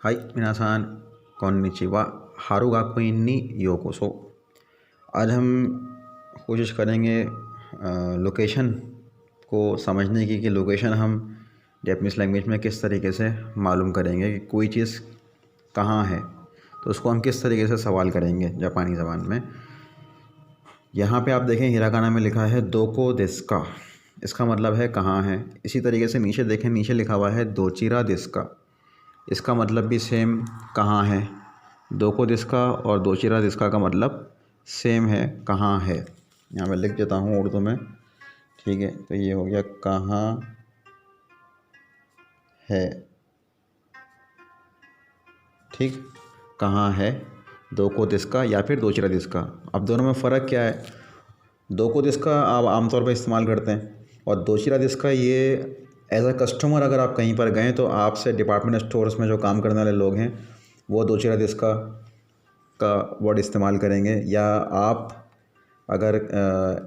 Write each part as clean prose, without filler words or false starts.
हाय मिनासान कॉन्निचिवा हारुगाकु इन्नी योकोसो। आज हम कोशिश करेंगे लोकेशन को समझने की कि लोकेशन हम जापानीज़ लैंग्वेज में किस तरीके से मालूम करेंगे कि कोई चीज़ कहाँ है, तो उसको हम किस तरीके से सवाल करेंगे जापानी ज़बान में। यहाँ पे आप देखें हिरागाना में लिखा है दोको देस्का, इसका मतलब है कहाँ है। इसी तरीके से नीचे देखें, नीचे लिखा हुआ है दोचिरा देस्का, इसका मतलब भी सेम कहाँ है। दोको देस्का और दोचिरा देस्का का मतलब सेम है, कहाँ है। यहाँ मैं लिख देता हूँ उर्दू में, ठीक है। तो ये हो गया कहाँ है, ठीक, कहाँ है दोको देस्का या फिर दोचिरा देस्का। अब दोनों में फ़र्क क्या है? दोको देस्का आप आमतौर पर इस्तेमाल करते हैं और दोचिरा देस्का ये एज अ कस्टमर अगर आप कहीं पर गए तो आपसे डिपार्टमेंट स्टोर्स में जो काम करने वाले लोग हैं वो दोचिरा देस्का का वर्ड इस्तेमाल करेंगे, या आप अगर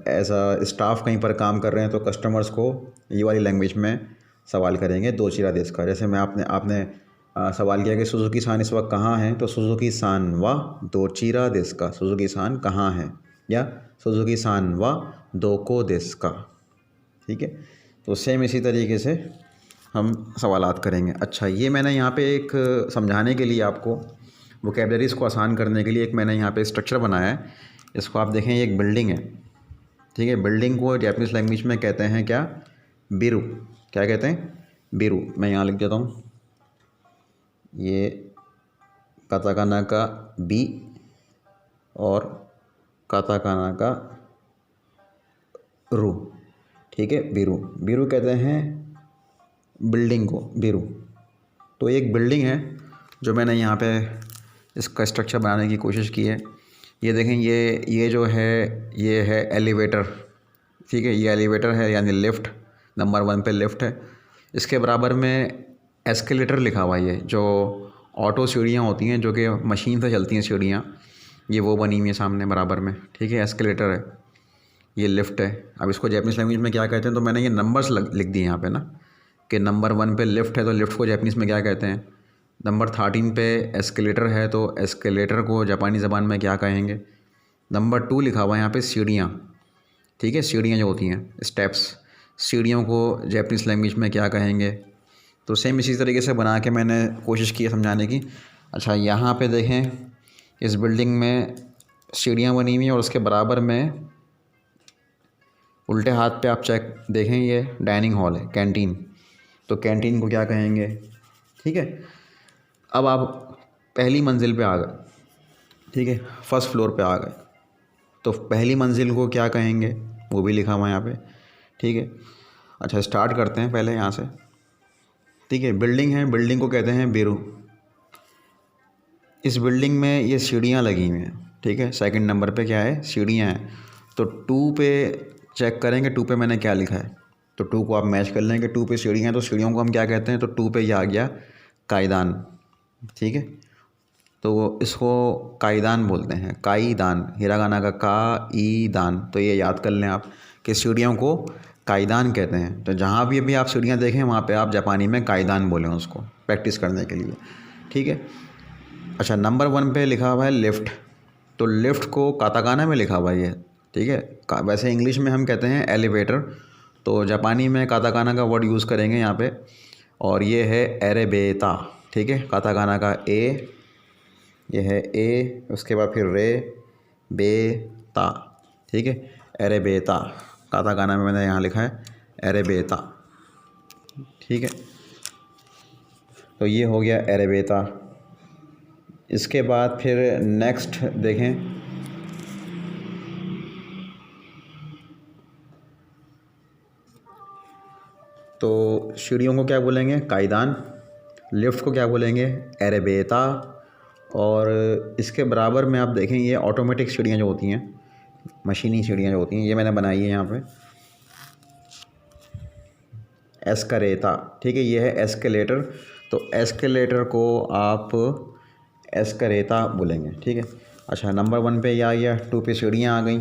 एज अ स्टाफ कहीं पर काम कर रहे हैं तो कस्टमर्स को ये वाली लैंग्वेज में सवाल करेंगे दोचिरा देस्का। जैसे मैं आपने सवाल किया कि सुजुकी सान इस वक्त कहाँ है, तो सुजुकी सान वा दोचिरा देस्का, सुजुकी सान कहाँ है, या सुजुकी सान वा दोको देस्का, ठीक है। तो सेम इसी तरीके से हम सवालात करेंगे। अच्छा, ये मैंने यहाँ पे एक समझाने के लिए आपको वोकैबलरीज को आसान करने के लिए एक मैंने यहाँ पे स्ट्रक्चर बनाया है। इसको आप देखें, ये एक बिल्डिंग है, ठीक है। बिल्डिंग को जापानीज़ लैंग्वेज में कहते हैं क्या? बिरु। क्या कहते हैं? बिरु। मैं यहाँ लिख देता हूँ, ये काताकाना का बी और काताकाना का रू, ठीक है। बिरु, बिरु कहते हैं बिल्डिंग को, बिरु। तो एक बिल्डिंग है जो मैंने यहाँ पे इसका स्ट्रक्चर बनाने की कोशिश की है। ये देखें, ये जो है ये है एलिवेटर, ठीक है। ये एलिवेटर है यानी लिफ्ट, नंबर 1 पे लिफ्ट है। इसके बराबर में एस्केलेटर लिखा हुआ है, ये जो ऑटो सीढ़ियाँ होती हैं जो कि मशीन से चलती हैं सीढ़ियाँ, ये वो बनी हुई है सामने बराबर में, ठीक है। एस्केलेटर है, ये लिफ्ट है। अब इसको जापानीज़ लैंग्वेज में क्या कहते हैं, तो मैंने ये नंबर्स लिख दिए यहाँ पे ना, कि नंबर 1 पे लिफ्ट है तो लिफ्ट को जापानीज़ में क्या कहते हैं। नंबर 13 पे एस्केलेटर है तो एस्केलेटर को जापानी ज़बान में क्या कहेंगे। नंबर 2 लिखा हुआ है यहाँ पे सीढ़ियाँ, ठीक है। सीढ़ियाँ जो होती हैं, स्टेप्स, सीढ़ियों को जापानीज़ लैंग्वेज में क्या कहेंगे। तो सेम इसी तरीके से बना के मैंने कोशिश की है समझाने की। अच्छा, यहाँ पे देखें, इस बिल्डिंग में सीढ़ियाँ बनी हुई हैं और उसके बराबर में उल्टे हाथ पे आप चेक देखें, ये डाइनिंग हॉल है, कैंटीन। तो कैंटीन को क्या कहेंगे, ठीक है। अब आप पहली मंजिल पे आ गए, ठीक है, फर्स्ट फ्लोर पे आ गए, तो पहली मंजिल को क्या कहेंगे वो भी लिखा हुआ है यहाँ पे, ठीक है। अच्छा, स्टार्ट करते हैं पहले यहाँ से, ठीक है। बिल्डिंग है, बिल्डिंग को कहते हैं बिरु। इस बिल्डिंग में ये सीढ़ियाँ लगी हुई हैं, ठीक है। सेकंड नंबर पे क्या है? सीढ़ियाँ हैं। तो 2 पे चेक करेंगे, 2 पे मैंने क्या लिखा है, तो 2 को आप मैच कर लेंगे। 2 पे सीढ़ियाँ हैं तो सीढ़ियों को हम क्या कहते हैं, तो 2 पे ये आ गया काईदान, ठीक है। तो इसको काईदान बोलते हैं, काईदान, हिरागाना का का ई दान। तो ये याद कर लें आप कि सीढ़ियों को काईदान कहते हैं। तो जहाँ भी अभी आप सीढ़ियाँ देखें वहाँ पे आप जापानी में काईदान बोलें उसको, प्रैक्टिस करने के लिए, ठीक है। अच्छा, नंबर 1 पे लिखा हुआ है लिफ्ट, तो लिफ्ट को काताकाना में लिखा हुआ है ये, ठीक है। वैसे इंग्लिश में हम कहते हैं एलिवेटर, तो जापानी में काताकाना का वर्ड यूज़ करेंगे यहाँ पे, और ये है एरेबेता, ठीक है। काताकाना का ए, ये है ए, उसके बाद फिर रे बेता, ठीक है। एरेबेता, काताकाना में मैंने यहाँ लिखा है एरेबेता, ठीक है। तो ये हो गया एरेबेता। इसके बाद फिर नेक्स्ट देखें, तो सीढ़ियों को क्या बोलेंगे? काईदान। लिफ्ट को क्या बोलेंगे? एरेबेता। और इसके बराबर में आप देखें, ये ऑटोमेटिक सीढ़ियाँ जो होती हैं, मशीनी सीढ़ियाँ जो होती हैं, ये मैंने बनाई है यहाँ पे एस्करेता, ठीक है। ये है एस्केलेटर, तो एस्केलेटर को आप एस्करेता बोलेंगे, ठीक है। अच्छा, नंबर 1 पे ये आ गया। 2 पे सीढ़ियाँ आ गई।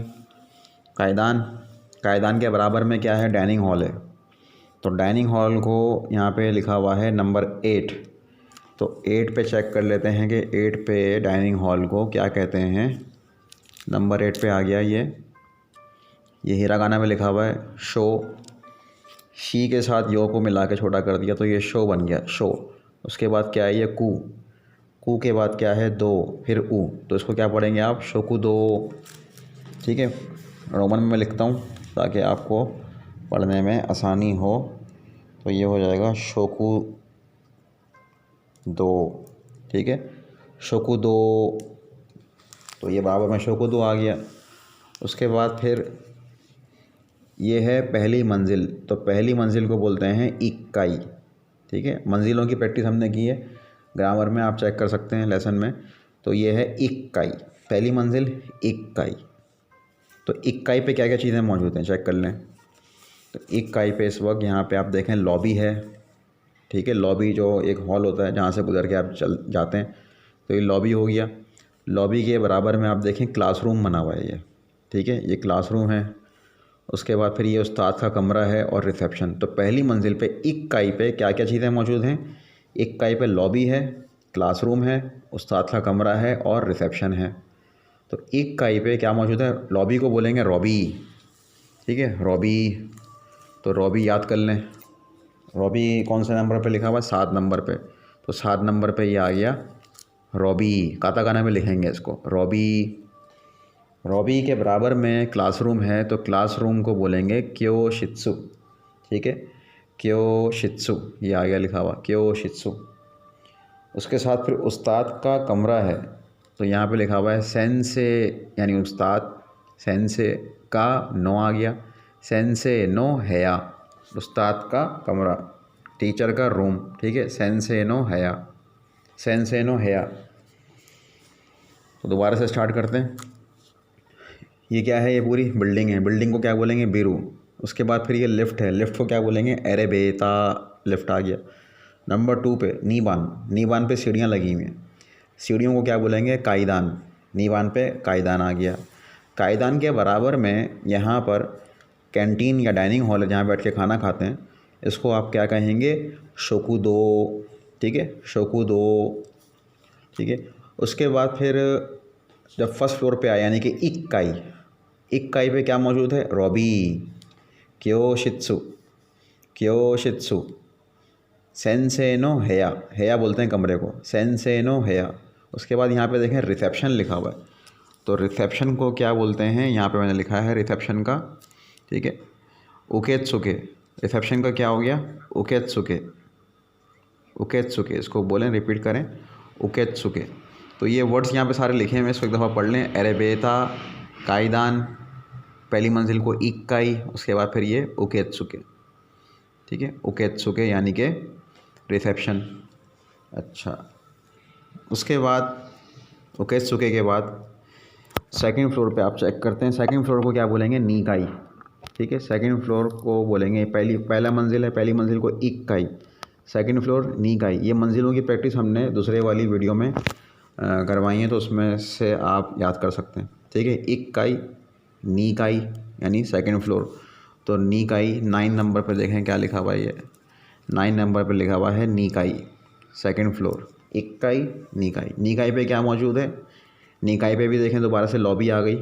कायदान, कायदान के बराबर में क्या है? डाइनिंग हॉल है, तो डाइनिंग हॉल को यहाँ पे लिखा हुआ है नंबर 8, तो 8 पे चेक कर लेते हैं कि 8 पे डाइनिंग हॉल को क्या कहते हैं। नंबर 8 पे आ गया ये हिरागाना में लिखा हुआ है शो। शी के साथ यो को मिला के छोटा कर दिया तो ये शो बन गया शो। उसके बाद क्या है ये कू के बाद क्या है दो, फिर ऊ, तो इसको क्या पढ़ेंगे आप शोकू दो। ठीक है, रोमन में मैं लिखता हूँ ताकि आपको पढ़ने में आसानी हो। तो ये हो जाएगा शोकू दो। ठीक है, शोकू दो, तो ये बराबर में शोकू दो आ गया। उसके बाद फिर ये है पहली मंजिल, तो पहली मंजिल को बोलते हैं इक्काई। ठीक है, मंजिलों की प्रैक्टिस हमने की है, ग्रामर में आप चेक कर सकते हैं लेसन में। तो ये है इक्काई, पहली मंजिल इक्काई। तो इक्काई पे क्या क्या चीज़ें मौजूद हैं चेक कर लें। तो इक्काई पे इस वक्त यहाँ पे आप देखें लॉबी है। ठीक है, लॉबी जो एक हॉल होता है जहाँ से गुजर के आप चल जाते हैं, तो ये लॉबी हो गया। लॉबी के बराबर में आप देखें क्लासरूम बना हुआ है ये। ठीक है, ये क्लासरूम है। उसके बाद फिर ये उस्ताद का कमरा है और रिसेप्शन। तो पहली मंजिल पे इक्काई पे क्या क्या चीज़ें मौजूद हैं। इक्काई पे लॉबी है, क्लासरूम है, उस्ताद का कमरा है और रिसेप्शन है। तो इक्काई पे क्या मौजूद है, लॉबी को बोलेंगे रॉबी। ठीक है, रॉबी, तो रॉबी याद कर लें। रॉबी कौन से नंबर पे लिखा हुआ है, 7 नंबर पे। तो 7 नंबर पे ये आ गया रॉबी, काताकाना में लिखेंगे इसको रॉबी। रॉबी के बराबर में क्लासरूम है, तो क्लासरूम को बोलेंगे क्योशित्सु। ठीक है, क्योशित्सु, ये आ गया लिखा हुआ क्योशित्सु। उसके साथ फिर उस्ताद का कमरा है, तो यहाँ पे लिखा हुआ है सेंसे, यानी उस्ताद। सेंसे का नो आ गया, सेंसे नो हैया, उस्ताद का कमरा, टीचर का रूम। ठीक है, सेंसे नो हैया, सेंसे नो हैया। तो दोबारा से स्टार्ट करते हैं। ये क्या है, ये पूरी बिल्डिंग है, बिल्डिंग को क्या बोलेंगे बिरू। उसके बाद फिर ये लिफ्ट है, लिफ्ट को क्या बोलेंगे एरेबेता, लिफ्ट आ गया। नंबर 2 पे नीबान, नीबान पे सीढ़ियाँ लगी हुई हैं, सीढ़ियों को क्या बोलेंगे कायदान। नीबान पे कायदान आ गया। कायदान के बराबर में यहाँ पर कैंटीन या डाइनिंग हॉल है जहाँ बैठ के खाना खाते हैं, इसको आप क्या कहेंगे शोकुदो। ठीक है, शोकुदो। ठीक है, उसके बाद फिर जब फर्स्ट फ्लोर पे आए यानी कि इक्काई, इक्काई पे क्या मौजूद है रॉबी, क्योशित्सु, क्योशित्सु, सेंसेनो हैया, हैया बोलते हैं कमरे को, सेंसेनो हैया। उसके बाद यहाँ पे देखें रिसेप्शन लिखा हुआ है, तो रिसेप्शन को क्या बोलते हैं, यहाँ पे मैंने लिखा है रिसेप्शन का। ठीक है, उकेत्सुके, रिसेप्शन का क्या हो गया उकेत्सुके, उकेत्सुके, इसको बोलें रिपीट करें उकेत्सुके। तो ये वर्ड्स यहाँ पे सारे लिखे हैं, इसको एक दफ़ा पढ़ लें। एरेबेता, कायदान, पहली मंजिल को इक्काई, उसके बाद फिर ये उकेत्सुके। ठीक है, उकेत्सुके यानी कि रिसेप्शन। अच्छा, उसके बाद उकेत्सुके के बाद सेकंड फ्लोर पे आप चेक करते हैं, सेकंड फ्लोर को क्या बोलेंगे नीकाई। ठीक है, सेकंड फ्लोर को बोलेंगे पहला मंजिल है, पहली मंजिल को इक्काई, सेकंड फ्लोर नीकाई। ये मंजिलों की प्रैक्टिस हमने दूसरे वाली वीडियो में करवाई है, तो उसमें से आप याद कर सकते हैं। ठीक है, इक्काई, नीकाई यानी सेकंड फ्लोर। तो नीकाई 9 नंबर पर देखें क्या लिखा हुआ है, ये 9 नंबर पर लिखा हुआ है नीकाई, सेकंड फ्लोर, इक्काई नीकाई। नीकाई पे क्या मौजूद है, नीकाई पे भी देखें दोबारा से लॉबी आ गई,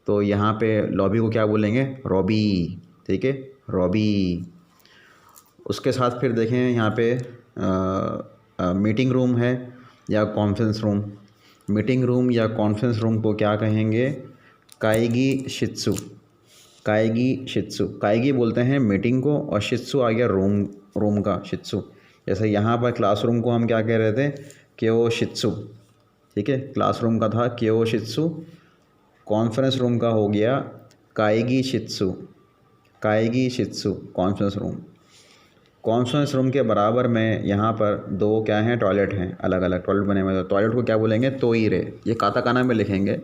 तो यहाँ पे लॉबी को क्या बोलेंगे रॉबी। ठीक है, रॉबी। उसके साथ फिर देखें यहाँ पे मीटिंग रूम है या कॉन्फ्रेंस रूम। मीटिंग रूम या कॉन्फ्रेंस रूम को क्या कहेंगे काइगी शित्सु, काइगी शित्सु। काइगी बोलते हैं मीटिंग को और शित्सु आ गया रूम, रूम का शित्सु। जैसे यहाँ पर क्लासरूम को हम क्या कह रहे थे क्यो शित्सु। ठीक है, क्लासरूम का था क्यो शित्सु, कॉन्फ्रेंस रूम का हो गया काइगी शित्सु, काइगी शित्सु कॉन्फ्रेंस रूम। कॉन्फ्रेंस रूम के बराबर में यहाँ पर 2 क्या हैं टॉयलेट हैं, अलग अलग टॉयलेट बने हुए हैं। टॉयलेट को क्या बोलेंगे तोईरे, ये काताकाना में लिखेंगे।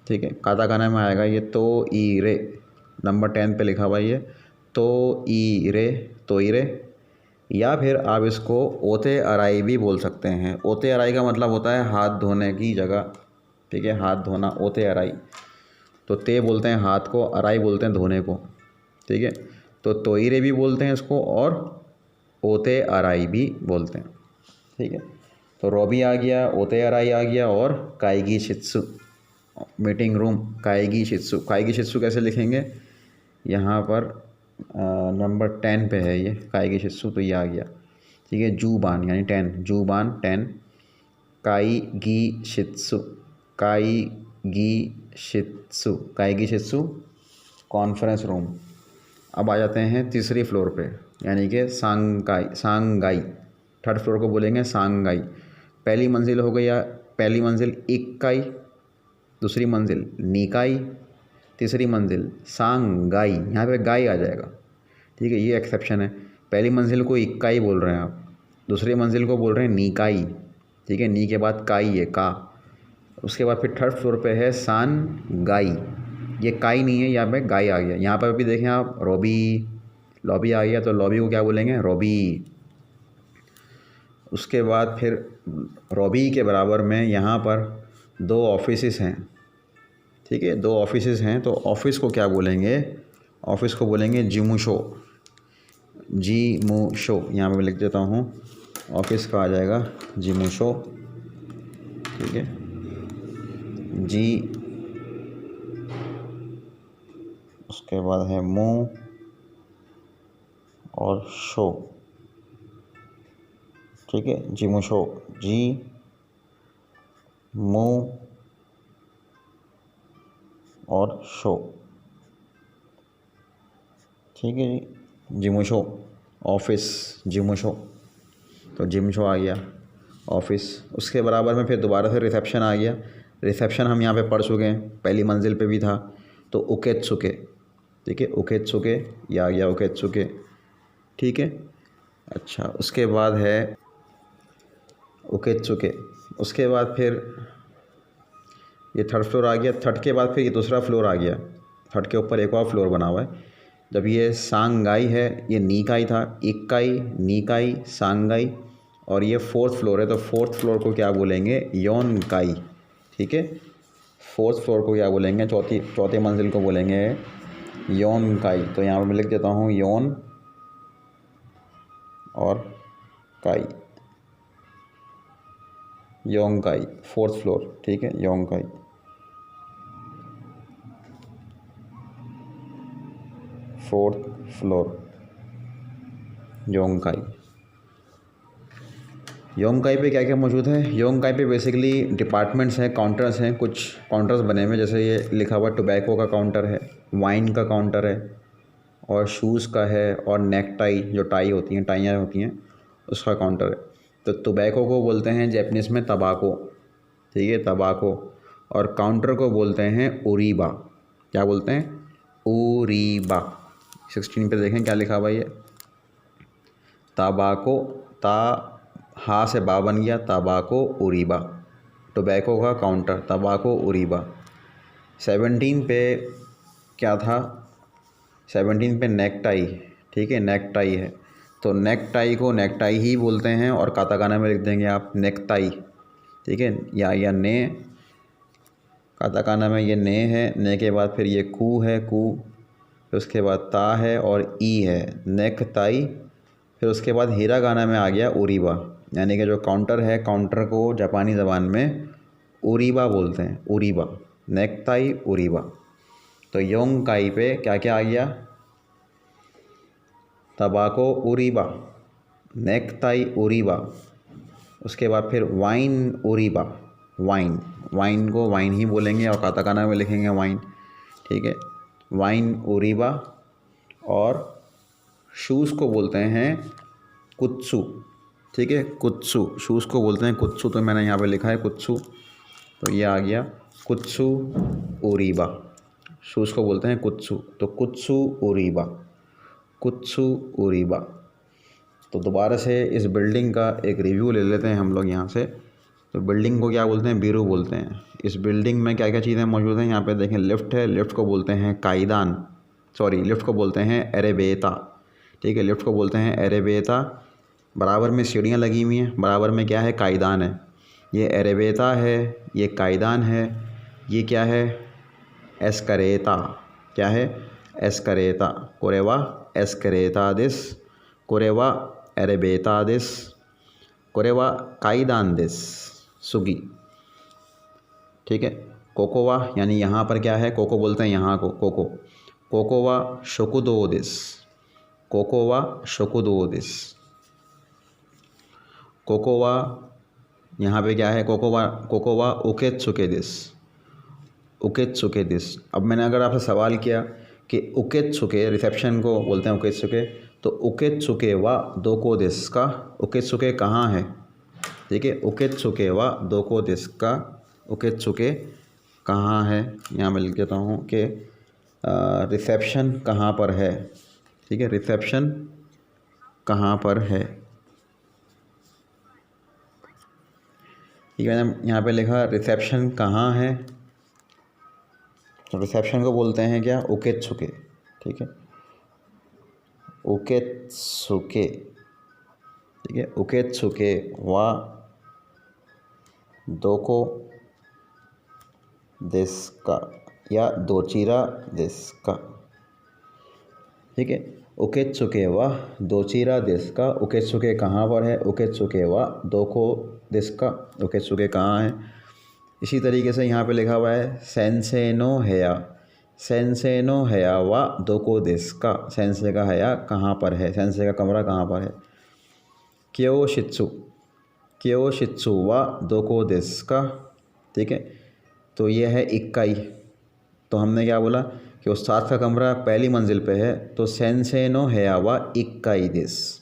ठीक है, काताकाना में आएगा ये तोईरे, नंबर 10 पे लिखा हुआ है ये तोईरे, तोईरे। या फिर आप इसको ओते अराई भी बोल सकते हैं। ओते अराई का मतलब होता है हाथ धोने की जगह। ठीक है, हाथ धोना, ओते अराई। तो ते बोलते हैं हाथ को, अराई बोलते हैं धोने को। ठीक है, तो तोईरे भी बोलते हैं इसको और ओते अराई भी बोलते हैं। ठीक है। तो रॉबी आ गया, ओतेयाराई आ गया और काइगी शित्सु, मीटिंग रूम काइगी शित्सु। काइगी शित्सु कैसे लिखेंगे, यहाँ पर नंबर 10 पे है ये काइगी शित्सु, तो ये आ गया। ठीक है, जूबान यानी 10, जूबान 10, काइगी शित्सु, काइगी शित्सु, काइगी शित्सु कॉन्फ्रेंस रूम। अब आ जाते हैं तीसरी फ्लोर पे, यानी कि सांगाई, सांगाई। थर्ड फ्लोर को बोलेंगे सांगाई। पहली मंजिल हो गई, या पहली मंजिल इक्काई, दूसरी मंजिल निकाई, तीसरी मंजिल सांगाई। यहाँ पे गाई आ जाएगा। ठीक है, ये एक्सेप्शन है। पहली मंजिल को इक्काई बोल रहे हैं आप, दूसरी मंजिल को बोल रहे हैं निकाई। ठीक है, नी के बाद काई है, का। उसके बाद फिर थर्ड फ्लोर पे है सांगाई। ये काई नहीं है, यहाँ पे गाई आ गया। यहाँ पर भी देखें आप, रॉबी, लॉबी आ गया, तो लॉबी को क्या बोलेंगे, रॉबी। उसके बाद फिर रॉबी के बराबर में यहाँ पर 2 ऑफिसेस हैं। ठीक है, 2 ऑफिसेस हैं, तो ऑफिस को क्या बोलेंगे, ऑफिस को बोलेंगे जिमुशो, जिमुशो। यहाँ पे मैं लिख देता हूँ, ऑफिस का आ जाएगा जिमुशो। ठीक है, जी, उसके बाद है मु और शो। ठीक है, जिमुशो, जी मु और शो। ठीक है जी, जिमुशो ऑफिस, जिमुशो, तो जिमुशो आ गया ऑफिस। उसके बराबर में फिर दोबारा से रिसेप्शन आ गया। रिसेप्शन हम यहाँ पे पढ़ चुके हैं, पहली मंजिल पे भी था, तो उकेत्सुके। ठीक है, उकेत्सुके, ये आ गया उकेत्सुके। ठीक है, अच्छा, उसके बाद है उकेत्सुके। उसके बाद फिर ये थर्ड फ्लोर आ गया। थर्ड के बाद फिर ये दूसरा फ्लोर आ गया। थर्ड के ऊपर एक और फ्लोर बना हुआ है। जब ये सांगाई है, ये नीकाई था, इक्काई, नीकाई, सांगाई, और ये फोर्थ फ्लोर है, तो फोर्थ फ्लोर को क्या बोलेंगे, योनकाई। ठीक है, फोर्थ फ्लोर को क्या बोलेंगे, चौथी मंजिल को बोलेंगे योनकाई। तो यहाँ पर मैं लिख देता हूँ योन और काई, योंकाई, फोर्थ फ्लोर। ठीक है, योंकाई, फोर्थ फ्लोर, योंकाई। योंकाई पे क्या क्या मौजूद है, योंकाई पे बेसिकली डिपार्टमेंट्स हैं, काउंटर्स हैं, कुछ काउंटर्स बने हुए हैं, जैसे ये लिखा हुआ टोबैको का काउंटर है, वाइन का काउंटर है, और शूज़ का है, और नेक टाई, जो टाई होती हैं, टाइयाँ होती हैं, उसका काउंटर है। तो टोबैको को बोलते हैं जैपनीज़ में तबाको। ठीक है, तबाको। और काउंटर को बोलते हैं ओरीबा। क्या बोलते हैं, ओरीबा। 16 पे देखें क्या लिखा हुआ है, तबाको, ता हा से बा बन गया, तबाको ओरीबा, टोबैको का काउंटर, तबाको ओरीबा। 17 पे क्या था, 17 पे नेक टाई। ठीक है, नेक टाई है, तो नेक टाई को नेक टाई ही बोलते हैं, और काताकाना में लिख देंगे आप नेक टाई। ठीक है, या ने, काताकाना में ये ने है, ने के बाद फिर ये कू है, कू, फिर उसके बाद ता है और ई है, नेक ताई। फिर उसके बाद हिरागाना में आ गया ओरीबा, यानी कि जो काउंटर है, काउंटर को जापानी ज़बान में ओरीबा बोलते हैं, ओरीबा, नेक ताई, ओरीबा। तो योंकाई पे क्या क्या आ गया, तबाको ओरीबा, नेक ताई ओरीबा, उसके बाद फिर वाइन ओरीबा, वाइन, वाइन को वाइन ही बोलेंगे और काताकाना में लिखेंगे वाइन। ठीक है, वाइन ओरीबा। और शूज़ को बोलते हैं कुत्सु। ठीक है, कुत्सु, शूज़ को बोलते हैं कुत्सु, तो मैंने यहाँ पे लिखा है कुत्सु, तो ये आ गया कुत्सु ओरीबा। शूज़ को बोलते हैं कुत्सु, तो कुत्सु ओरीबा, कुत्सु ओरीबा। तो दोबारा से इस बिल्डिंग का एक रिव्यू ले लेते हैं हम लोग यहाँ से। तो बिल्डिंग को क्या बोलते हैं, बिरू बोलते हैं। इस बिल्डिंग में क्या क्या चीज़ें मौजूद हैं, यहाँ पे देखें, लिफ्ट है, लिफ्ट को बोलते हैं काईदान, सॉरी, लिफ्ट को बोलते हैं एरेबेता। ठीक है, लिफ्ट को बोलते हैं एरेबेता। बराबर में सीढ़ियाँ लगी हुई हैं, बराबर में क्या है, काईदान है। ये एरेबेता है, ये काईदान है, ये क्या है, एस्करेता। क्या है, एस्करेता, कोरेवा एस्करेता दिस, कोरेवा एरेबेता दिस, कोरेवा काईदान देस सुगी, ठीक है। कोकोवा यानी यहाँ पर क्या है, कोको बोलते हैं यहाँ को, कोको। कोकोवा शोकुदो देस, कोकोवा शोकुदो देस। कोकोवा यहाँ पे क्या है, कोकोवा कोकोवा उकेत्सुके देस, उकेत्सुके देस। अब मैंने अगर आपसे सवाल किया कि उकेत्सुके, रिसेप्शन को बोलते हैं उकेत्सुके, तो उकेत्सुके वा दोको देस का, उकेत्सुके कहाँ है, ठीक है। उकेत्सुके वा दोको देस का, उकेत्सुके कहाँ है, यहाँ मैं लिख देता हूँ कि रिसेप्शन कहाँ पर है, ठीक है। रिसेप्शन कहाँ पर है, ठीक है। मैंने यहाँ पे लिखा रिसेप्शन कहाँ है, तो रिसेप्शन को बोलते हैं क्या, उकेत्सुके, ठीक है। उकेत्सुके, ठीक है। उकेत्सुके वा दोको देस का या दोचीरा देस का, ठीक है। उकेत्सुके वा दोचीरा देस का, उकेत्सुके कहाँ पर है, उकेत्सुके वा दोको देस का, उकेत्सुके कहाँ है। इसी तरीके से यहाँ पे लिखा हुआ है सेंसे नो हेया, सेंसे नो हेया वा दोको देस का, सेंसे का हेया कहाँ पर है, सेंसे का कमरा कहाँ पर है। क्योशित्सु, क्योशित्सु वा दोको देस का, ठीक है। तो ये है इक्काई। तो हमने क्या बोला कि उस्ताद का कमरा पहली मंजिल पे है, तो सेंसे नो हेया वा इक्काई देस,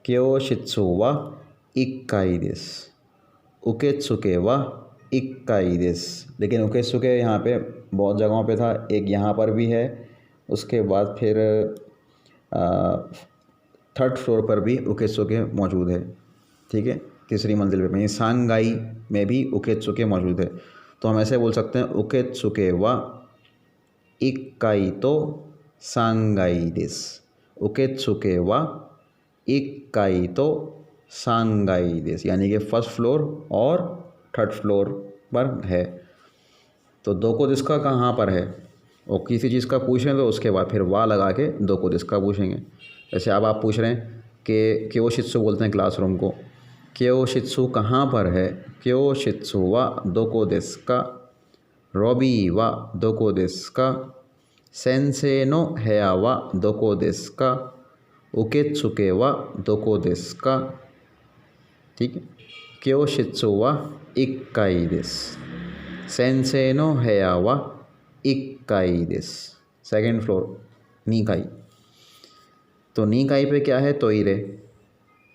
क्योशित्सु वा इक्काई देस, उकेत्सुके वा इक्काई देस। लेकिन उकेत्सुके यहाँ पे बहुत जगहों पे था, एक यहाँ पर भी है, उसके बाद फिर थर्ड फ्लोर पर भी उकेत्सुके मौजूद है, ठीक है। तीसरी मंजिल पे सांगाई में भी उकेत्सुके मौजूद है। तो हम ऐसे बोल सकते हैं उकेत्सुके वा इक्काई तो सांगाई देस, उकेत्सुके वा इक्काई तो सांगाई देस, यानी कि फर्स्ट फ्लोर और थर्ड फ्लोर पर है। तो दोको देस का कहाँ पर है, और किसी चीज़ का पूछें तो उसके बाद फिर वा लगा के दोको देस का पूछेंगे। जैसे अब आप पूछ रहे हैं कि क्योशित्सु बोलते हैं क्लासरूम को, क्योशित्सु कहाँ पर है, क्योशित्सु वा दोको देस का, रॉबी वा दोको देस का, सेंसे नो हेया वा दोको देस का, उकेत्सुके वा दोको देस का, ठीक है। क्योशित्सु वा इक्काई देस, सेंसे नो हेया वा इक्काई देस। सेकेंड फ्लोर नीकाई। तो नीकाई पे क्या है, तोइरे।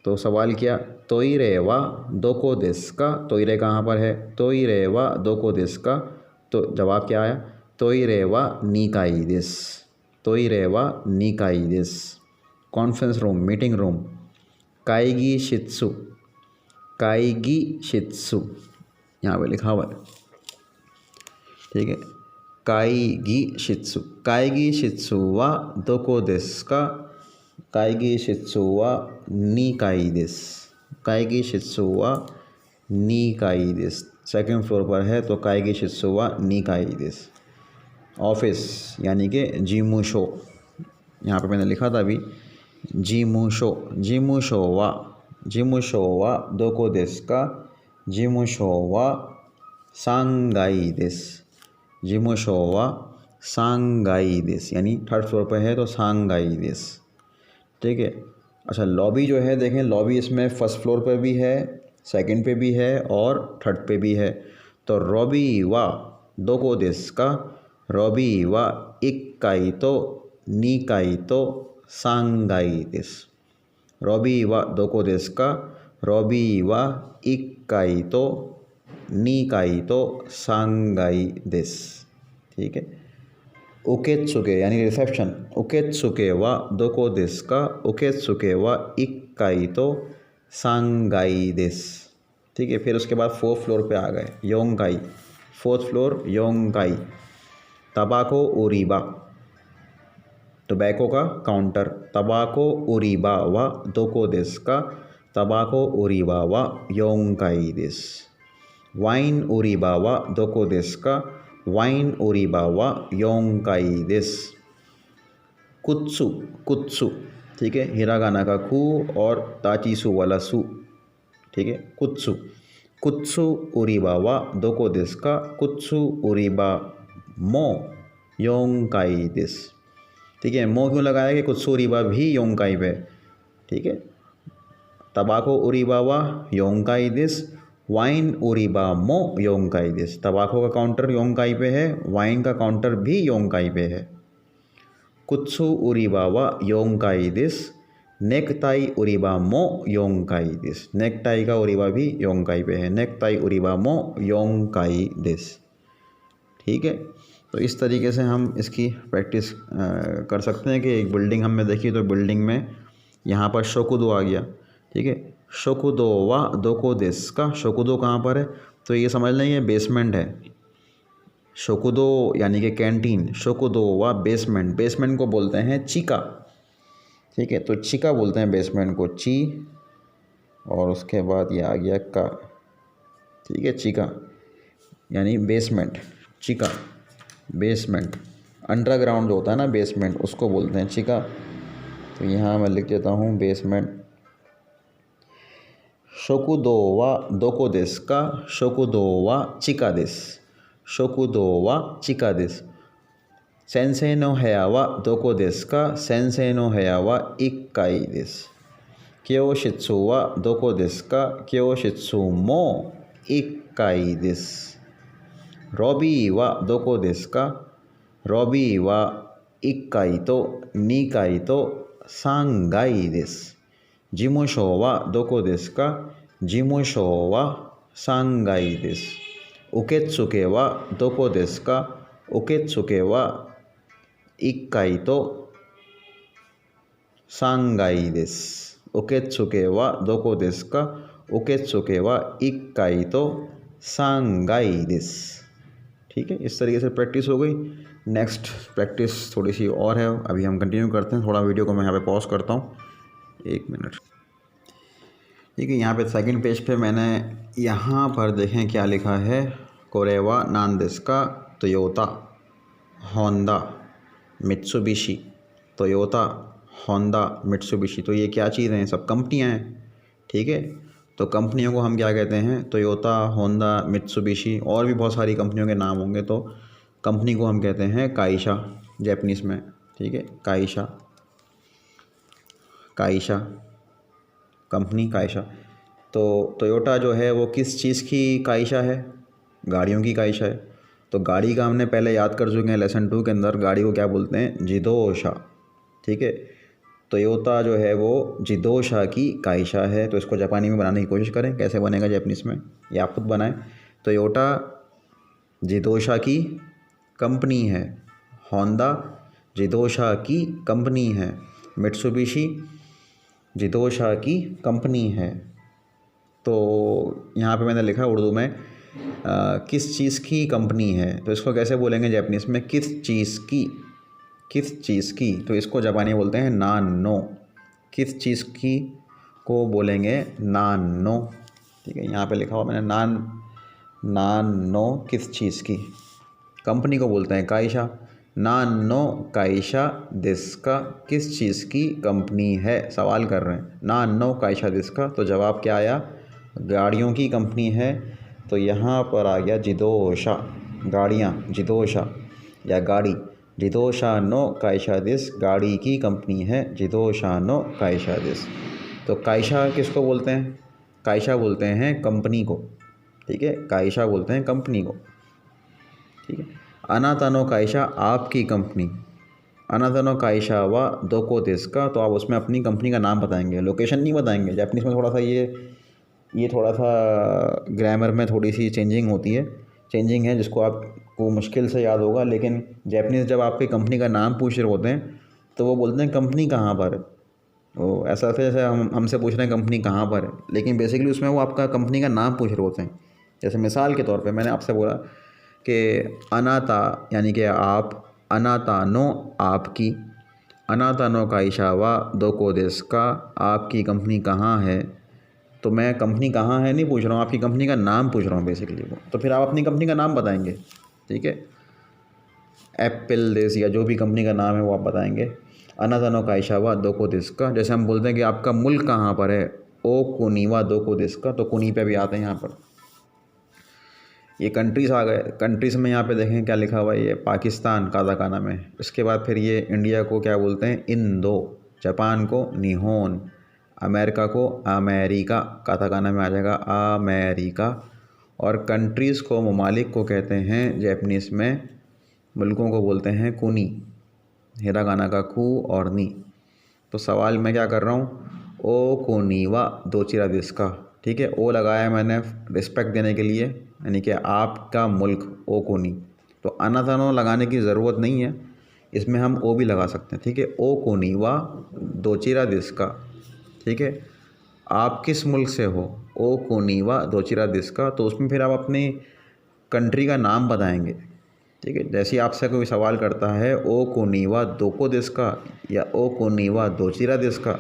तो सवाल किया तोइरे वा दोको देस का, तोइरे कहाँ पर है, तोइरे वा दोको देस का। तो जवाब क्या आया, तोइरे वा नीकाई देस, तोइरे वा नीकाई देस। कॉन्फ्रेंस रूम, मीटिंग रूम, काईगी शित्सु, काईगी शित्सु यहाँ पे लिखा हुआ है, ठीक है। काईगी शित्सु, काईगी शित्सु वा दोको देस का, काईगी शित्सु वा नीकाई देस, काईगी शित्सु वा नीकाई देस। सेकंड फ्लोर पर है तो काईगी शित्सु वा नीकाई देस। ऑफिस यानी कि जीमुशो, यहाँ पे मैंने लिखा था अभी जीमुशो, जीमुशो वा दोको देस का, जीमुशो वा सांगाई देस, जीमुशो वा सांगाई देस, यानी थर्ड फ्लोर पर है तो सांगाई देस, ठीक है। अच्छा लॉबी जो है देखें, लॉबी इसमें फर्स्ट फ्लोर पर भी है, सेकंड पे भी है और थर्ड पे भी है। तो रॉबी वा दोको देस का, रॉबी वा इक्काई तो नीकाई तो सांगाई देस, रॉबी वा दोको देस का, रॉबी वा इक्काई तो नीकाई तो सांगाई देस, ठीक है। उकेत्सुके यानी रिसेप्शन, उकेत्सुके वा दोको देस का, उकेत्सुके वा इक्काई तो सांगाई देस, ठीक है। फिर उसके बाद फोर्थ फ्लोर पे आ गए, योंगाई, फोर्थ फ्लोर योंगाई। तबाको उरीबा, टोबैको का काउंटर, तबाको उरीबा वा दोको देस का, तबाको उरीबा वा योंगाई देस। वाइन उरीबा वा दोको देस का, वाइन उरीबा वा योंगाई देस। कुत्सु, कुत्सु, ठीक है, हिरागाना का कु और ताचिसु वाला सु, ठीक है। कुत्सु, कुत्सु उरिबा वा दोको देसु का, कुत्सु उरिबा मो योंकाई देसु। ठीक है, मो क्यों लगाया कि कुत्सु उरिबा भी योंकाई पे, ठीक है। तबाको उरिबा वा योंकाई देसु, वाइन उरिबा मो योंकाई देसु। तबाको का काउंटर योंकाई पे है, वाइन का काउंटर भी योंकाई पे है। कुत्सु उरिबा वा योंकाई देसु, नेकटाई उरिबा मो योंकाई देसु। नेकटाई का उरिबा भी योंकाई पे है, नेकटाई उरिबा मो योंकाई देसु। ठीक है, तो इस तरीके से हम इसकी प्रैक्टिस कर सकते हैं कि एक बिल्डिंग हमने देखी तो बिल्डिंग में यहाँ पर शोकुदो आ गया। ठीक है, शोकुदो वा दोको देसु का, शोकुदो कहाँ पर है, तो ये समझ लें ये बेसमेंट है। शोकुदो यानी कि कैंटीन, शोकुदो वा बेसमेंट, बेसमेंट को बोलते हैं चिका। ठीक है, तो चिका बोलते हैं बेसमेंट को, ची और उसके बाद ये आ गया का। ठीक है, चिका यानी बेसमेंट, चिका बेसमेंट, अंडरग्राउंड जो होता है ना बेसमेंट, उसको बोलते हैं चिका। तो यहाँ मैं लिख देता हूँ बेसमेंट। शोकुदो वा दोको देसु का, शोकुदो वा चिका देसु, शोकुदो वा चिका देसु। सेंसेई नो हेया वा दोको देसु का, सेंसेई नो हेया वा इक्काई देसु। क्योशित्सु वा दोको देसु का, क्योशित्सु मो इक्काई देसु। रॉबी वा दोको देसु का, रॉबी वा इक्काई तो निकाई तो सांगाई देसु। जिमुशो वा दोको देसु का, जिमुशो वा सांगाई देसु। उकेत्सुके वा दोको देसु का, उकेत्सुके वा इक्काई तो सांगाई देसु। उकेत्सुके वा दोको देसु का, उकेत्सुके वा इक्काई तो सांगाई देसु। ठीक है, इस तरीके से प्रैक्टिस हो गई। नेक्स्ट प्रैक्टिस थोड़ी सी और है, अभी हम कंटिन्यू करते हैं। थोड़ा वीडियो को मैं यहाँ पे पॉज करता हूँ, 1 मिनट। ठीक है, यहाँ पे सेकंड पेज पे मैंने यहाँ पर देखें क्या लिखा है। कोरेवा नान देसु का, Toyota, Honda, Mitsubishi. Toyota, Honda, Mitsubishi, तो ये क्या चीज़ें हैं, सब कंपनियाँ हैं। ठीक है, तो कंपनियों को हम क्या कहते हैं, टोयोटा, होंडा, मित्सुबिशी, और भी बहुत सारी कंपनियों के नाम होंगे। तो कंपनी को हम कहते हैं काइशा जैपनीज़ में। ठीक है, काइशा, काइशा कंपनी, काइशा। तो टोयोटा जो है वो किस चीज़ की काइशा है, गाड़ियों की काइशा है। तो गाड़ी का हमने पहले याद कर चुके हैं लेसन 2 के अंदर, गाड़ी को क्या बोलते हैं, जिदोशा। ठीक है, टोयोटा जो है वो जिदोशा की काइशा है। तो इसको जापानी में बनाने की कोशिश करें, कैसे बनेगा जापानीज़ में, ये आप खुद बनाएं। टोयोटा जिदोशा की कंपनी है, होंडा जिदोशा की कंपनी है, मित्सुबिशी जिदोशा की कंपनी है। तो यहाँ पे मैंने लिखा उर्दू में किस चीज़ की कंपनी है, तो इसको कैसे बोलेंगे जापानीज़ में, किस चीज़ की, किस चीज़ की। तो इसको जापानी बोलते हैं नानो, किस चीज़ की को बोलेंगे नानो। ठीक है, यहाँ पे लिखा हुआ मैंने नानो, किस चीज़ की। कंपनी को बोलते हैं काइशा, नानो काइशा देसु का, किस चीज़ की कंपनी है, सवाल कर रहे हैं। नानो काइशा देसु का, तो जवाब क्या आया, गाड़ियों की कंपनी है। तो यहाँ पर आ गया जिदोशा, गाड़ियाँ, जिदोशा या गाड़ी, जिदोशा नो काइशा देसु, गाड़ी की कंपनी है, जिदोशा नो काइशा देसु। तो काइशा किसको बोलते हैं, काइशा बोलते हैं कंपनी को। ठीक है, काइशा बोलते हैं कंपनी को। ठीक है, अनातानो काइशा आपकी कंपनी, अनातानो काइशा वा दोको देसु का, तो आप उसमें अपनी कंपनी का नाम बताएंगे, लोकेशन नहीं बताएंगे। जापानीज़ में थोड़ा सा ये थोड़ा सा ग्रामर में थोड़ी सी चेंजिंग होती है, चेंजिंग है जिसको आपको मुश्किल से याद होगा। लेकिन जापानीज़ जब आपकी कंपनी का नाम पूछ रहे होते हैं तो वो बोलते हैं कंपनी कहाँ पर है। वो ऐसा जैसे हमसे पूछ रहे हैं कंपनी कहाँ पर है, लेकिन बेसिकली उसमें वो आपका कंपनी का नाम पूछ रहे होते हैं। जैसे मिसाल के तौर पे मैंने आपसे बोला कि अनाता यानी कि आप, अनातानो आपकी, अनातानो काइशा वा दोको देसु का, आपकी कंपनी कहाँ है। तो मैं कंपनी कहाँ है नहीं पूछ रहा हूँ, आपकी कंपनी का नाम पूछ रहा हूँ बेसिकली वो। तो फिर आप अपनी कंपनी का नाम बताएंगे। ठीक है, एप्पल देस या जो भी कंपनी का नाम है वो आप बताएंगे। अनातानो काइशा वा दोको देसु का, जैसे हम बोलते हैं कि आपका मुल्क कहाँ पर है, ओ कुनीवा दो को देश का, तो कुनी पे भी आते हैं यहाँ पर। ये कंट्रीज़ आ गए। कंट्रीज़ में यहाँ पे देखें क्या लिखा हुआ है, ये पाकिस्तान काताकाना में। इसके बाद फिर ये इंडिया को क्या बोलते हैं, इंदो, जापान को निहोन, अमेरिका को अमेरिका, काताकाना में आ जाएगा अमेरिका, और कंट्रीज़ को, ममालिक को कहते हैं जैपनीज़ में, मुल्कों को बोलते हैं कुनी, हिरागाना का कू और नी। तो सवाल मैं क्या कर रहा हूँ, ओ कोनीवा दोचिरा देश का, ठीक है। ओ लगाया मैंने रिस्पेक्ट देने के लिए, यानी कि आपका मुल्क ओ कोनी। तो अनाथानो लगाने की ज़रूरत नहीं है, इसमें हम ओ भी लगा सकते हैं, ठीक है। ओ कोनीवा दोचिरा देश का, ठीक है। आप किस मुल्क से हो, ओ कोनीवा दोचिरा देश का, तो उसमें फिर आप अपनी कंट्री का नाम बताएंगे, ठीक है। जैसे आपसे कोई सवाल करता है ओ कोनीवा दोको देश का या ओ कोनीवा दोचिरा देश का,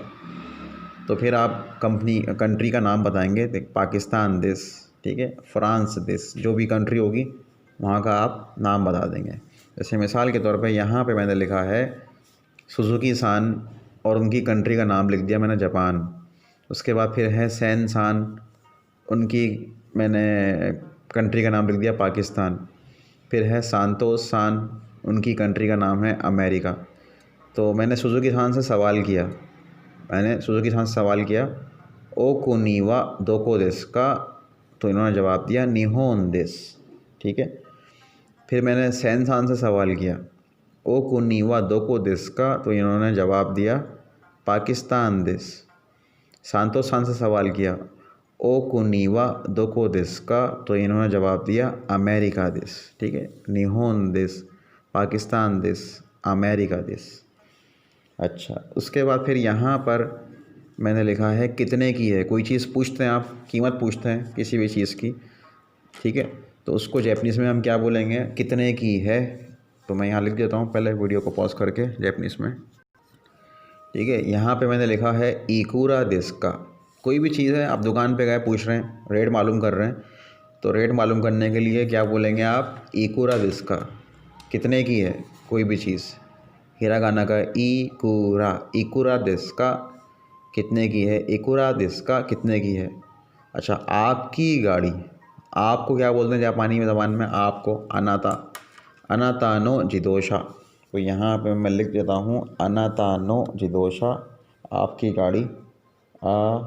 तो फिर आप कंट्री का नाम बताएंगे। पाकिस्तान देश, ठीक है, फ्रांस देश, जो भी कंट्री होगी वहाँ का आप नाम बता देंगे। जैसे मिसाल के तौर पे यहाँ पे मैंने लिखा है सुजुकी सान और उनकी कंट्री का नाम लिख दिया मैंने जापान। उसके बाद फिर है सैन सान, उनकी मैंने कंट्री का नाम लिख दिया पाकिस्तान। फिर है सांतोस सान, उनकी कंट्री का नाम है अमेरिका। तो मैंने सुजुकी सान से सवाल किया, ओ कोनीवा दोको देश का, तो इन्होंने जवाब दिया निहोन देश, ठीक है। फिर मैंने सैन सान से सवाल किया, ओ कोनीवा दोको देश का, तो इन्होंने जवाब दिया पाकिस्तान देश। सांतोस सान से सवाल किया, ओ कोनीवा दोको देश का, तो इन्होंने जवाब दिया अमेरिका देश, ठीक है। निहोन देश, पाकिस्तान देश, अमेरिका देश। अच्छा, उसके बाद फिर यहाँ पर मैंने लिखा है कितने की है। कोई चीज़ पूछते हैं आप, कीमत पूछते हैं किसी भी चीज़ की, ठीक है, तो उसको जैपनीज़ में हम क्या बोलेंगे, कितने की है। तो मैं यहाँ लिख देता हूँ, पहले वीडियो को पॉज करके जैपनीज़ में, ठीक है। यहाँ पे मैंने लिखा है इकुरा देश का। कोई भी चीज़ है, आप दुकान पे गए, पूछ रहे हैं, रेट मालूम कर रहे हैं, तो रेट मालूम करने के लिए क्या बोलेंगे आप, इकुरा देश का, कितने की है कोई भी चीज़। हिरागाना का इकुरा, इकुरा देश का कितने की है, इकुरा देश का कितने की है। अच्छा, आपकी गाड़ी, आपको क्या बोलते हैं जापानी में ज़बान में, आपको अनाता, अनातानो जिदोशा। तो यहाँ पे मैं लिख देता हूँ अनातानो जिदोशा, आपकी गाड़ी, अनातानो,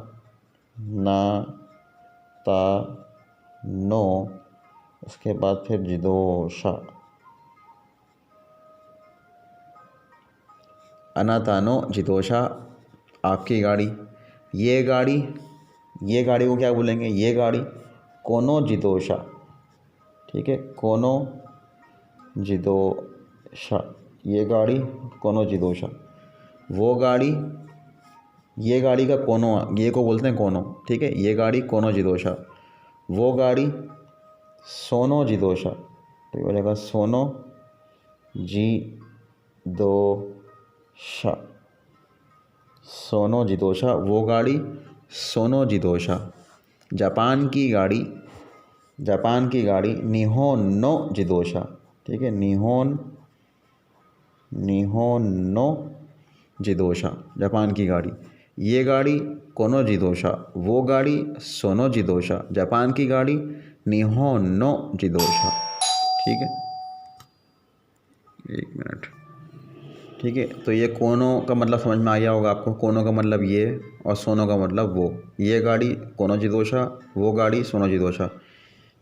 उसके बाद फिर जिदोशा, अनातानो जिदोशा, आपकी गाड़ी। ये गाड़ी को क्या बोलेंगे, ये गाड़ी कोनो जिदोशा, ठीक है, कोनो जिदोशा, ये गाड़ी कोनो जिदोशा। वो गाड़ी, ये गाड़ी का कोनो, ये को बोलते हैं कोनो, ठीक है, ये गाड़ी कोनो जिदोशा। वो गाड़ी सोनो जिदोशा, तो ये बोलेगा सोनो जिदोशा, सोनो जिदोशा, वो गाड़ी सोनो जिदोशा। जापान की गाड़ी, जापान की गाड़ी निहोन नो जिदोशा, ठीक है, निहोन नो जिदोशा, जापान की गाड़ी। ये गाड़ी कोनो जिदोशा, वो गाड़ी सोनो जिदोशा, जापान की गाड़ी निहोन नो जिदोशा, ठीक है। एक मिनट, ठीक है। तो ये कोनो का मतलब समझ में आ गया होगा आपको। कोनो का मतलब ये और सोनो का मतलब वो। ये गाड़ी कोनो जिदोशा, वो गाड़ी सोनो जिदोशा।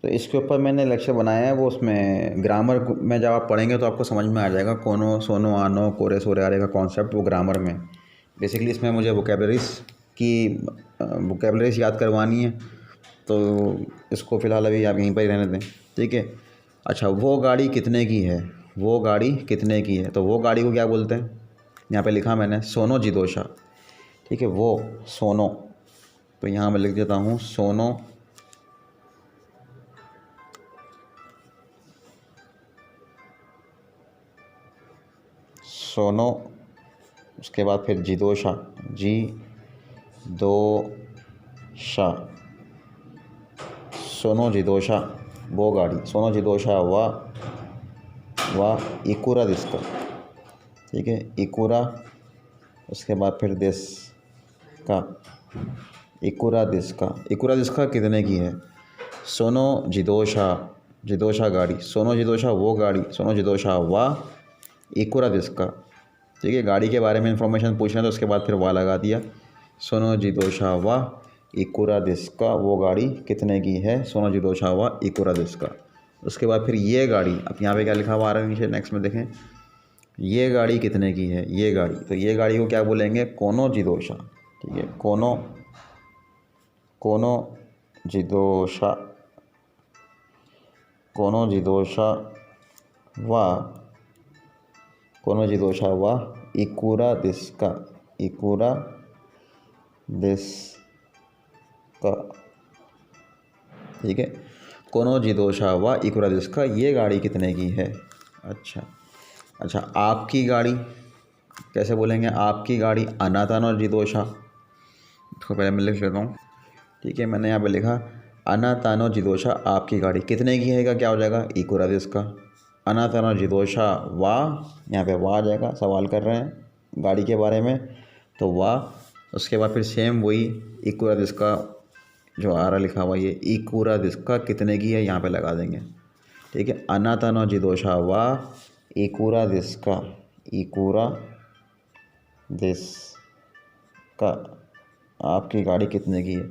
तो इसके ऊपर मैंने लेक्चर बनाया है, वो उसमें ग्रामर में जब आप पढ़ेंगे तो आपको समझ में आ जाएगा। कोनो, सोनो, आनो, कोरे, सोरे, आरे का कॉन्सेप्ट वो ग्रामर में। बेसिकली इसमें मुझे वोकेबलरीज याद करवानी है, तो इसको फ़िलहाल अभी आप यहीं पर ही रहने दें, ठीक है। अच्छा, वो गाड़ी कितने की है, वो गाड़ी कितने की है, तो वो गाड़ी को क्या बोलते हैं, यहाँ पे लिखा मैंने सोनो जिदोशा, ठीक है, वो सोनो। तो यहाँ मैं लिख देता हूँ सोनो, सोनो, उसके बाद फिर जिदोशा, जिदोशा, सोनो जिदोशा, वो गाड़ी, सोनो जिदोशा वा इकुरा देश का, ठीक है, इकुरा, उसके बाद फिर देश का, इकुरा दिस्का, इकुरा दिस्का कितने की है। सोनो जिदोशा, जिदोशा गाड़ी, सोनो जिदोशा वो गाड़ी, सोनो जिदोशा वा इकुरा दिस्का। ठीक है, गाड़ी के बारे में इंफॉर्मेशन पूछना तो उसके बाद फिर वा लगा दिया। सोनो जिदोशा वा इकुरा दिस्का, वो गाड़ी कितने की है, सोनो जिदोशा वा इकुरा दिस्का। उसके बाद फिर ये गाड़ी, अब यहाँ पे क्या लिखा हुआ आ रहा है नीचे नेक्स्ट में देखें, ये गाड़ी कितने की है, ये गाड़ी, तो ये गाड़ी को क्या बोलेंगे, कोनो जिदोशा। ठीक है, कोनो, कोनो जिदोशा, कोनो जिदोशा वा, कोनो जिदोशा वा इकुरा दिस्का, इकुरा दिस्का। ठीक है, कोनो जिदोशा वा इकुरा दिस्का, ये गाड़ी कितने की है। अच्छा, आपकी गाड़ी कैसे बोलेंगे, आपकी गाड़ी अनातानो जिदोशा। इसको पहले मैं लिख लेता हूँ। ठीक है, मैंने यहाँ पे लिखा अनातानो जिदोशा, आपकी गाड़ी कितने की है का क्या हो जाएगा, इकुरा दिस्का। अनातानो जिदोशा वा, यहाँ पे वा आ जाएगा, सवाल कर रहे हैं गाड़ी के बारे में तो वा। उसके बाद फिर सेम वही इकुरा दिस्का जो आ रहा लिखा हुआ, ये इकुरा दिस्का कितने की है यहाँ पे लगा देंगे। ठीक है, अनातानो जिदोशा वा इकुरा दिस्का, इकुरा दिस्का, आपकी गाड़ी कितने की है।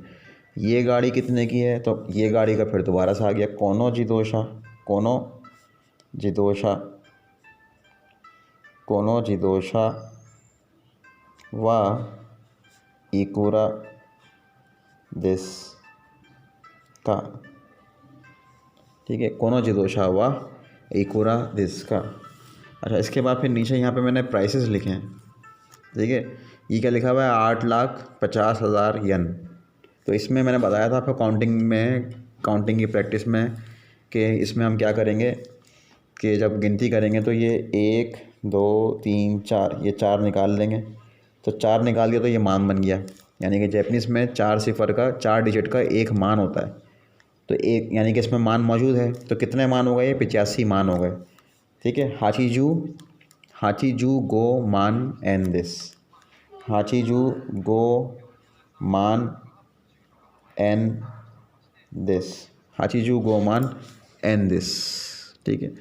ये गाड़ी कितने की है, तो ये गाड़ी का फिर दोबारा से आ गया कोनो जिदोशा, कोनो जिदोशा, कोनो जिदोशा वा इकुरा दिस्का। ठीक है, कोनो जिदोशा वा इकुरा दिस्का। अच्छा, इसके बाद फिर नीचे यहाँ पे मैंने प्राइसेस लिखे हैं। ठीक है, ये क्या लिखा हुआ है, 8,50,000 यन। तो इसमें मैंने बताया था आपको काउंटिंग में, काउंटिंग की प्रैक्टिस में, कि इसमें हम क्या करेंगे कि जब गिनती करेंगे तो ये 1 2 3 4, ये 4 निकाल लेंगे। तो 4 निकाल दिया तो ये मान बन गया, यानी कि जैपनीज़ में 4 सिफर का, 4 डिजिट का एक मान होता है। तो एक यानी कि इसमें मान मौजूद है, तो कितने मान हो गए, ये 85 मान हो गए। ठीक है, हाचीजू, हाचीजू गो मान एन दिस, हाचीजू गो मान एन दिस, हाचीजू गो मान एन दिस। ठीक है,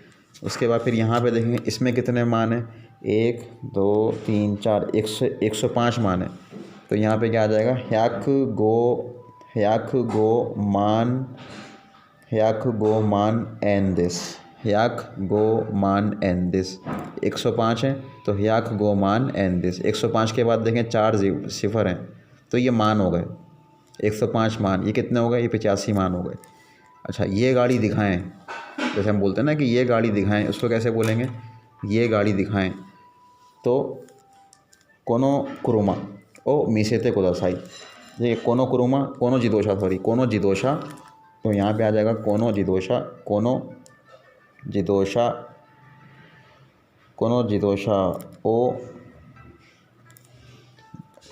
उसके बाद फिर यहाँ पे देखेंगे इसमें कितने मान हैं, 1 2 3 4, 105 मान है। तो यहाँ पे क्या आ जाएगा, ह्याक गो मान, ह्याक गो मान एन दिस, ह्याक गो मान एन दिस। 105 है तो ह्याक गो मान एन दिस। 105 के बाद देखें 4 सिफर हैं, तो ये मान हो गए 105 मान। ये कितने हो गए, ये 85 मान हो गए। अच्छा, ये गाड़ी दिखाएं, जैसे हम बोलते हैं ना कि ये गाड़ी दिखाएं, उसको कैसे बोलेंगे, ये गाड़ी दिखाएं। तो कोनो कुरुमा ओ मिसेते कुदासाई, ये कोनो कुरुमा, कोनो जिदोशा, सॉरी कोनो जिदोशा। तो यहाँ पे आ जाएगा कोनो जिदोशा, कोनो जिदोशा, कोनो जिदोशा ओ,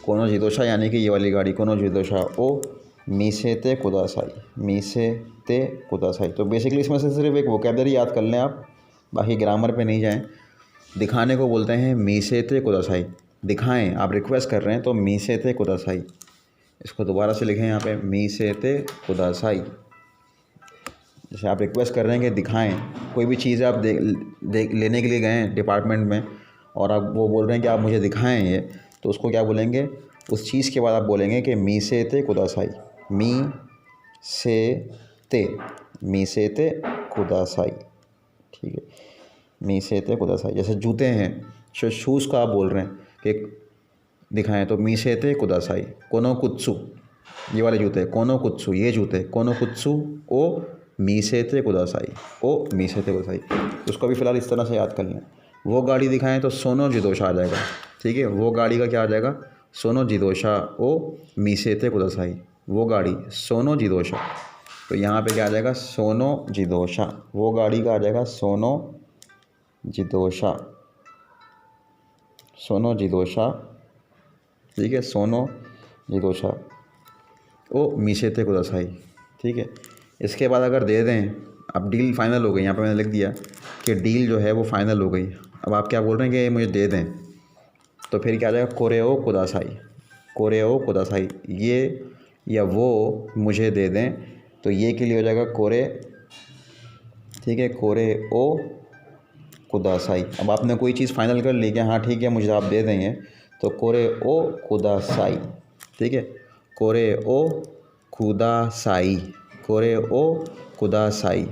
कोनो जिदोशा यानी कि ये वाली गाड़ी, कोनो जिदोशा ओ मिसेते कुदासाई, मिसेते कुदासाई। तो बेसिकली इसमें से सिर्फ एक वोकैबलरी याद कर लें आप, बाकी ग्रामर पे नहीं जाएं। दिखाने को बोलते हैं मिसेते कुदासाई, दिखाएं, आप रिक्वेस्ट कर रहे हैं तो मिसेते कुदासाई। इसको दोबारा से लिखें यहाँ पे, मिसेते कुदासाई। जैसे आप रिक्वेस्ट कर रहे हैं कि दिखाएं, कोई भी चीज़ आप देख लेने के लिए गए हैं डिपार्टमेंट में और आप वो बोल रहे हैं कि आप मुझे दिखाएं ये, तो उसको क्या बोलेंगे, उस चीज़ के बाद आप बोलेंगे कि मी से ते कुदासाई, मी से ते, मी से ते कुदासाई। ठीक है, मी से ते कुदासाई। जैसे जूते हैं, शूज़ का आप बोल रहे हैं कि दिखाएं, तो मी से ते कुदासाई। कोनो कुत्सु, ये वाले जूते, कोनो कुत्सु, ये जूते, कोनो कुत्सु ओ मी से ते कुदासाई, ओ मी से ते कुदासाई। उसको भी फ़िलहाल इस तरह से याद कर लें। वो गाड़ी दिखाएं तो सोनो जिदोशा आ जाएगा। ठीक है, वो गाड़ी का क्या आ जाएगा, सोनो जिदोशा ओ मीसेते कुदासाई, वो गाड़ी सोनो जिदोशा। तो यहाँ पे क्या आ जाएगा, सोनो जिदोशा, वो गाड़ी का आ जाएगा सोनो जिदोशा, सोनो जिदोशा। ठीक है, सोनो जिदोशा ओ मीसेते कुदासाई। ठीक है, इसके बाद अगर दे दें, अब डील फाइनल हो गई, यहाँ पे मैंने लिख दिया कि डील जो है वो फाइनल हो गई। अब आप क्या बोल रहे हैं कि मुझे दे दें, तो फिर क्या आ जाएगा, कोरेओ कुदासाई, कोरेओ कुदासाई। ये या वो मुझे दे दें, तो ये के लिए हो जाएगा कोरे, ठीक है, कोरे ओ कुदासाई। अब आपने कोई चीज़ फाइनल कर ली कि हाँ ठीक है मुझे आप दे देंगे, तो कोरे ओ कुदासाई, ठीक है, कोरे ओ कुदासाई, कोरे ओ कुदासाई।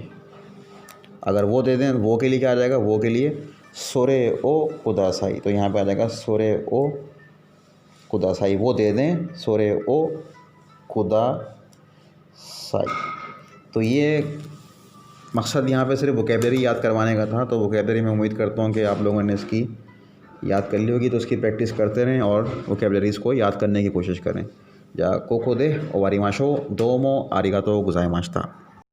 अगर वो दे दें, वो के लिए क्या आ जाएगा, वो के लिए सोरे ओ कुदासाई, तो यहाँ पे आ जाएगा सोरे ओ कुदासाई, वो दे दें सोरे ओ कुदासाई। तो ये मकसद यहाँ पे सिर्फ वोकेबलरी याद करवाने का था। तो वोकेबलरी मैं उम्मीद करता हूँ कि आप लोगों ने इसकी याद कर ली होगी, तो उसकी प्रैक्टिस करते रहें और वोकेबलरीज़ को याद करने की कोशिश करें। जा कोको दे ओवारिमाशो दोमो आरिगातो गुजाइमाशिता।